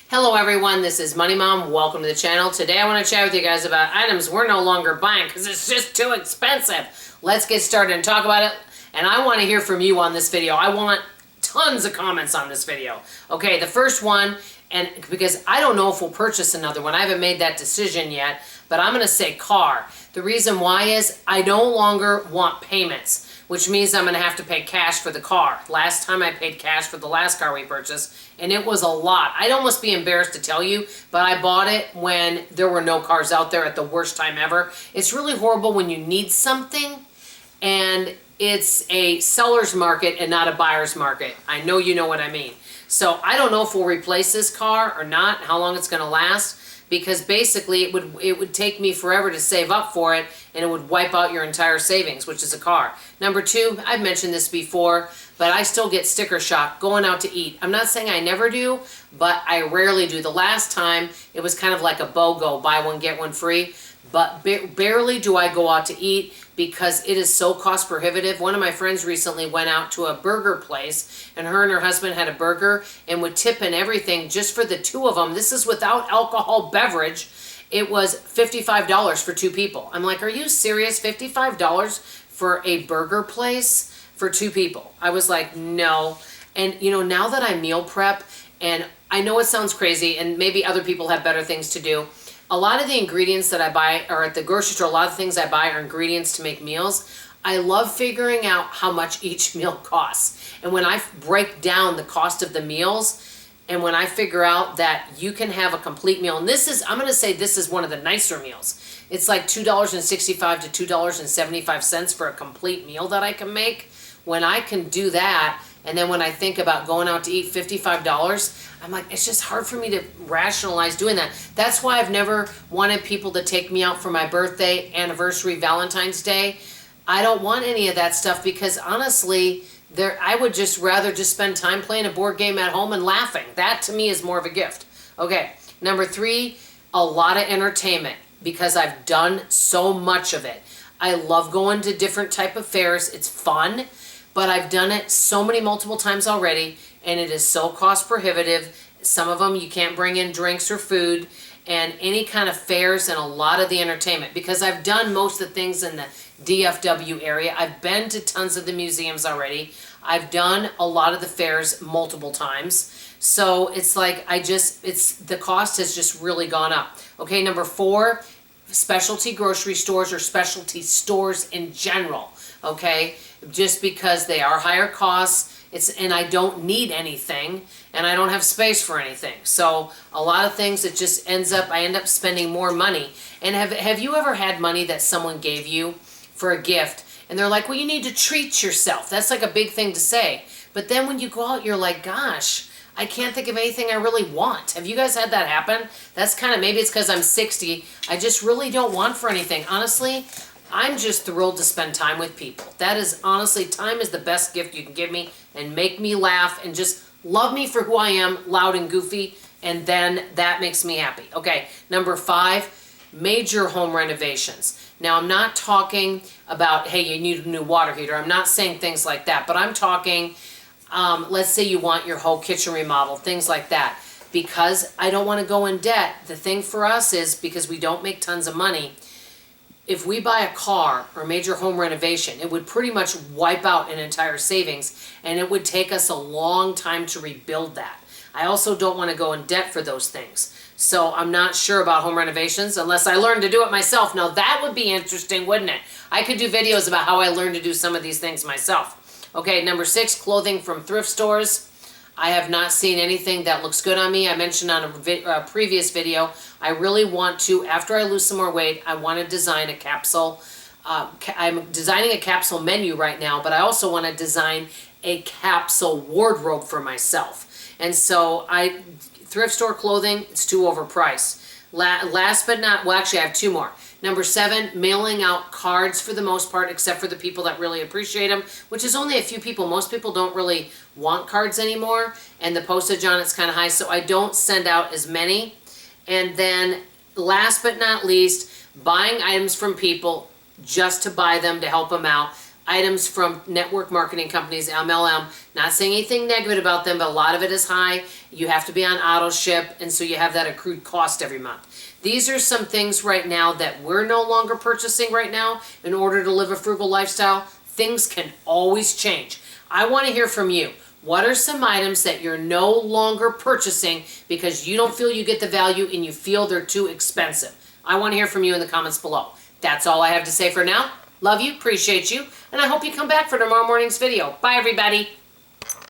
Hello everyone, this is Money Mom. Welcome to the channel. Today I want to chat with you guys about items we're no longer buying because it's just too expensive. Let's get started and talk about it. And I want to hear from you on this video. I want tons of comments on this video. Okay, the first one, and because I don't know if we'll purchase another one. I haven't made that decision yet, but I'm going to say car. The reason why is I no longer want payments, which means I'm going to have to pay cash for the car. Last time I paid cash for the last car we purchased, and it was a lot. I'd almost be embarrassed to tell you, but I bought it when there were no cars out there at the worst time ever. It's really horrible when you need something and it's a seller's market and not a buyer's market. I know you know what I mean. So I don't know if we'll replace this car or not, how long it's going to last, because basically it would take me forever to save up for it, and it would wipe out your entire savings, which is a car. Number two, I've mentioned this before, but I still get sticker shock going out to eat. I'm not saying I never do, but I rarely do. The last time, it was kind of like a BOGO, buy one, get one free. But barely do I go out to eat because it is so cost prohibitive. One of my friends recently went out to a burger place, and her husband had a burger and would tip in everything just for the two of them. This is without alcohol beverage. It was $55 for two people. I'm like, are you serious? $55 for a burger place for two people? I was like, no. And you know, now that I meal prep, and I know it sounds crazy and maybe other people have better things to do, a lot of the ingredients that I buy are at the grocery store. A lot of things I buy are ingredients to make meals. I love figuring out how much each meal costs. And when I break down the cost of the meals, and when I figure out that you can have a complete meal, and this is, I'm going to say this is one of the nicer meals. It's like $2.65 to $2.75 for a complete meal that I can make. When I can do that, and then when I think about going out to eat $55, I'm like, it's just hard for me to rationalize doing that. That's why I've never wanted people to take me out for my birthday, anniversary, Valentine's Day. I don't want any of that stuff because honestly, I would just rather just spend time playing a board game at home and laughing. That to me is more of a gift. Okay, number three, a lot of entertainment because I've done so much of it. I love going to different type of fairs. It's fun. But I've done it so many multiple times already, and it is so cost prohibitive. Some of them you can't bring in drinks or food, and any kind of fairs and a lot of the entertainment. Because I've done most of the things in the DFW area. I've been to tons of the museums already. I've done a lot of the fairs multiple times. So it's like the cost has just really gone up. Okay, number four, specialty grocery stores or specialty stores in general. Okay, just because they are higher costs, and I don't need anything, and I don't have space for anything. So a lot of things, it just I end up spending more money. And have you ever had money that someone gave you for a gift, and they're like, well, you need to treat yourself. That's like a big thing to say. But then when you go out, you're like, gosh, I can't think of anything I really want. Have you guys had that happen? That's kind of, maybe it's because I'm 60. I just really don't want for anything. Honestly, I'm just thrilled to spend time with people. That is, honestly, time is the best gift you can give me, and make me laugh and just love me for who I am, loud and goofy, and then that makes me happy. Okay, number five, major home renovations. Now, I'm not talking about, hey, you need a new water heater. I'm not saying things like that, but I'm talking, let's say you want your whole kitchen remodeled, things like that. Because I don't want to go in debt, the thing for us is, because we don't make tons of money, if we buy a car or a major home renovation, it would pretty much wipe out an entire savings, and it would take us a long time to rebuild that. I also don't want to go in debt for those things. So I'm not sure about home renovations unless I learn to do it myself. Now that would be interesting, wouldn't it? I could do videos about how I learned to do some of these things myself. Okay, number six, clothing from thrift stores. I have not seen anything that looks good on me. I mentioned on a previous video, I really want to, after I lose some more weight, I want to design a capsule. I'm designing a capsule menu right now, but I also want to design a capsule wardrobe for myself. And so thrift store clothing, it's too overpriced. Last but not, well, actually I have two more. Number seven, mailing out cards for the most part, except for the people that really appreciate them, which is only a few people. Most people don't really want cards anymore, and the postage on it's kind of high, so I don't send out as many. And then last but not least, buying items from people just to buy them, to help them out. items from network marketing companies, MLM. Not saying anything negative about them, but a lot of it is high. You have to be on auto ship, and so you have that accrued cost every month. These are some things right now that we're no longer purchasing right now in order to live a frugal lifestyle. Things can always change. I want to hear from you. What are some items that you're no longer purchasing because you don't feel you get the value and you feel they're too expensive? I want to hear from you in the comments below. That's all I have to say for now. Love you, appreciate you, and I hope you come back for tomorrow morning's video. Bye, everybody.